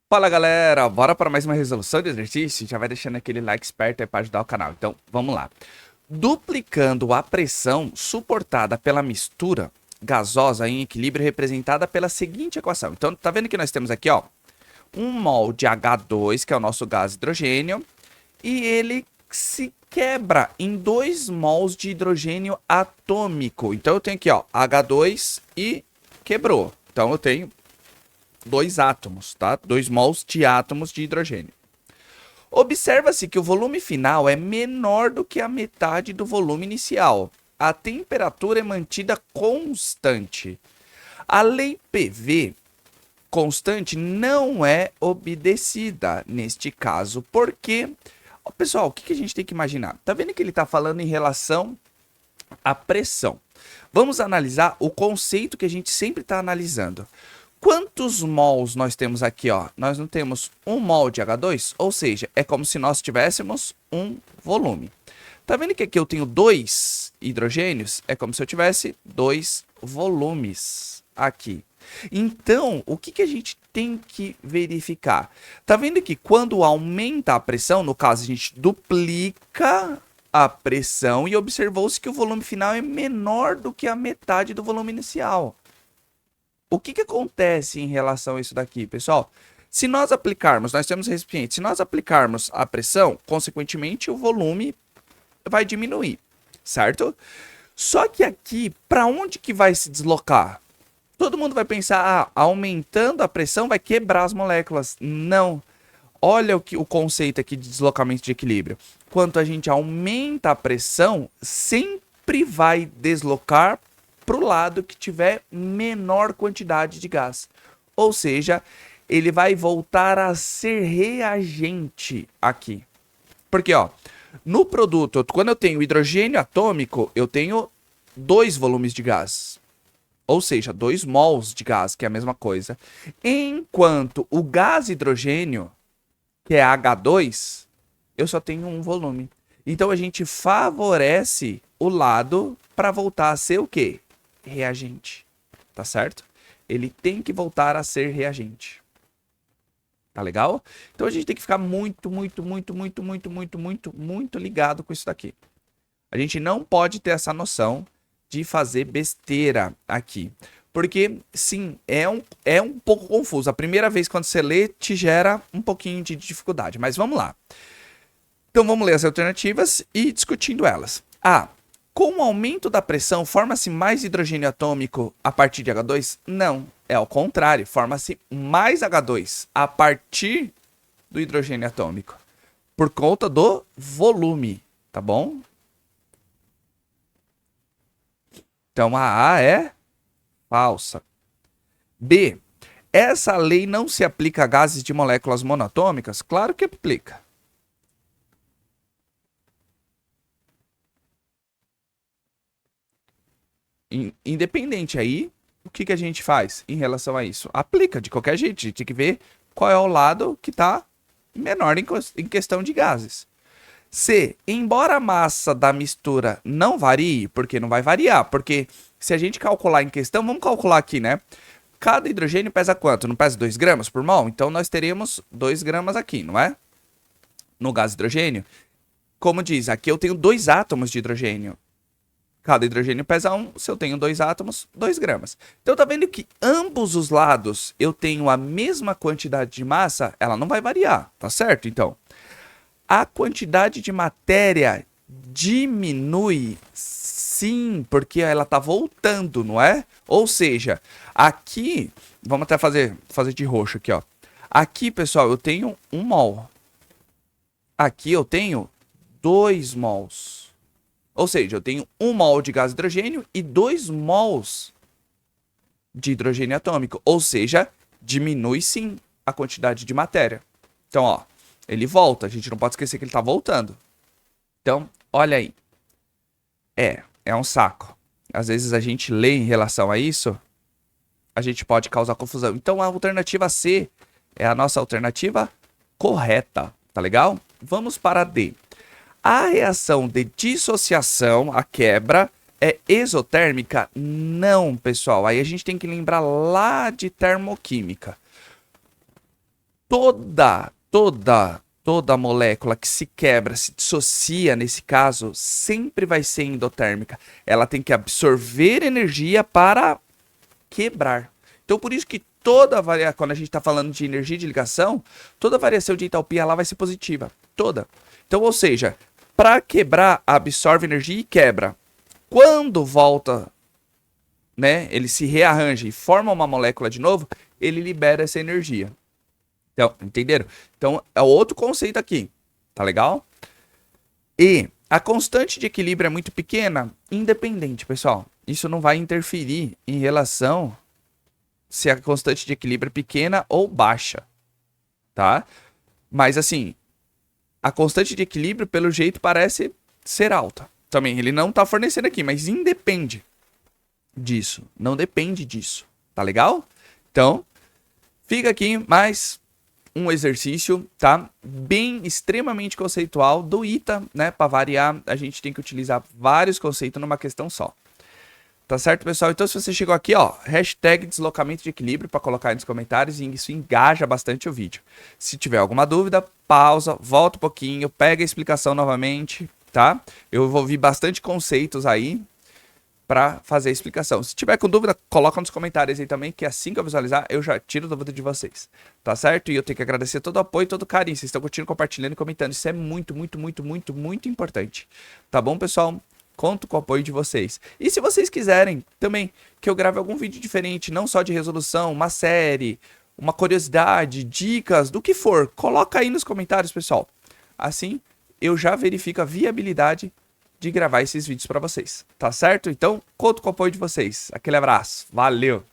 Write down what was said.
Fala galera, bora para mais uma resolução de exercício? Já vai deixando aquele like esperto aí para ajudar o canal. Então, vamos lá. Duplicando a pressão suportada pela mistura gasosa em equilíbrio representada pela seguinte equação. Então, tá vendo que nós temos aqui, ó, 1 mol de H2, que é o nosso gás hidrogênio, e ele se quebra em 2 mols de hidrogênio atômico. Então, eu tenho aqui, ó, H2 e quebrou. Então, eu tenho dois átomos, tá? 2 mols de átomos de hidrogênio. Observa-se que o volume final é menor do que a metade do volume inicial. A temperatura é mantida constante. A lei PV constante não é obedecida neste caso, porque, pessoal, o que a gente tem que imaginar? Tá vendo que ele está falando em relação à pressão? Vamos analisar o conceito que a gente sempre está analisando. Quantos mols nós temos aqui, ó? Nós não temos 1 mol de H2, ou seja, é como se nós tivéssemos um volume. Tá vendo que aqui eu tenho 2 hidrogênios? É como se eu tivesse 2 volumes aqui. Então, o que a gente tem que verificar? Tá vendo que quando aumenta a pressão, no caso a gente duplica a pressão e observou-se que o volume final é menor do que a metade do volume inicial. O que acontece em relação a isso daqui, pessoal? Se nós aplicarmos, nós temos recipiente, se nós aplicarmos a pressão, consequentemente o volume vai diminuir, certo? Só que aqui, para onde que vai se deslocar? Todo mundo vai pensar, aumentando a pressão vai quebrar as moléculas. Não. Olha o conceito aqui de deslocamento de equilíbrio. Quanto a gente aumenta a pressão, sempre vai deslocar para o lado que tiver menor quantidade de gás. Ou seja, ele vai voltar a ser reagente aqui. Porque, ó, no produto, quando eu tenho hidrogênio atômico, eu tenho 2 volumes de gás. Ou seja, 2 mols de gás, que é a mesma coisa. Enquanto o gás hidrogênio, que é H2, eu só tenho um volume. Então, a gente favorece o lado para voltar a ser o quê? Reagente, tá certo? Ele tem que voltar a ser reagente. Tá legal? Então a gente tem que ficar muito ligado com isso daqui. A gente não pode ter essa noção de fazer besteira aqui. Porque, sim, é um pouco confuso. A primeira vez quando você lê, te gera um pouquinho de dificuldade. Mas vamos lá. Então vamos ler as alternativas e discutindo elas. A. Com o aumento da pressão, forma-se mais hidrogênio atômico a partir de H2? Não, é ao contrário, forma-se mais H2 a partir do hidrogênio atômico, por conta do volume, tá bom? Então a A é falsa. B. Essa lei não se aplica a gases de moléculas monatômicas? Claro que aplica. Independente aí, o que a gente faz em relação a isso? Aplica de qualquer jeito, a gente tem que ver qual é o lado que está menor em questão de gases. C. Embora a massa da mistura não varie, porque não vai variar, porque se a gente calcular em questão, vamos calcular aqui, né? Cada hidrogênio pesa quanto? Não pesa 2 gramas por mol? Então nós teremos 2 gramas aqui, não é? No gás hidrogênio. Como diz, aqui eu tenho 2 átomos de hidrogênio. Cada hidrogênio pesa 1, se eu tenho 2 átomos, 2 gramas. Então tá vendo que ambos os lados eu tenho a mesma quantidade de massa, ela não vai variar, tá certo? Então, a quantidade de matéria diminui, sim, porque ela tá voltando, não é? Ou seja, aqui, vamos até fazer de roxo aqui, ó. Aqui, pessoal, eu tenho 1 mol. Aqui eu tenho 2 mols. Ou seja, eu tenho 1 mol de gás hidrogênio e 2 mols de hidrogênio atômico. Ou seja, diminui sim a quantidade de matéria. Então, ó, ele volta. A gente não pode esquecer que ele está voltando. Então, olha aí. É um saco. Às vezes a gente lê em relação a isso, a gente pode causar confusão. Então, a alternativa C é a nossa alternativa correta. Tá legal? Vamos para a D. A reação de dissociação, a quebra, é exotérmica? Não, pessoal. Aí a gente tem que lembrar lá de termoquímica. Toda molécula que se quebra, se dissocia, nesse caso, sempre vai ser endotérmica. Ela tem que absorver energia para quebrar. Então, por isso que quando a gente está falando de energia de ligação, toda variação de entalpia lá vai ser positiva. Toda. Então, ou seja, para quebrar, absorve energia e quebra. Quando volta, né, ele se rearranja e forma uma molécula de novo, ele libera essa energia. Então, entenderam? Então, é outro conceito aqui. Tá legal? E a constante de equilíbrio é muito pequena, independente, pessoal. Isso não vai interferir em relação se a constante de equilíbrio é pequena ou baixa, tá? Mas assim, a constante de equilíbrio, pelo jeito, parece ser alta. Também, ele não tá fornecendo aqui, mas independe disso. Não depende disso, tá legal? Então, fica aqui mais um exercício, tá? Bem, extremamente conceitual do ITA, né? Para variar, a gente tem que utilizar vários conceitos numa questão só. Tá certo, pessoal? Então, se você chegou aqui, ó, hashtag deslocamento de equilíbrio para colocar aí nos comentários e isso engaja bastante o vídeo. Se tiver alguma dúvida, pausa, volta um pouquinho, pega a explicação novamente, tá? Eu vou ouvir bastante conceitos aí para fazer a explicação. Se tiver com dúvida, coloca nos comentários aí também, que assim que eu visualizar, eu já tiro dúvida de vocês, tá certo? E eu tenho que agradecer todo o apoio e todo o carinho. Vocês estão curtindo, compartilhando e comentando. Isso é muito, muito, muito, muito, muito importante. Tá bom, pessoal? Conto com o apoio de vocês. E se vocês quiserem também que eu grave algum vídeo diferente, não só de resolução, uma série, uma curiosidade, dicas, do que for, coloca aí nos comentários, pessoal. Assim, eu já verifico a viabilidade de gravar esses vídeos para vocês, tá certo? Então, conto com o apoio de vocês. Aquele abraço, valeu!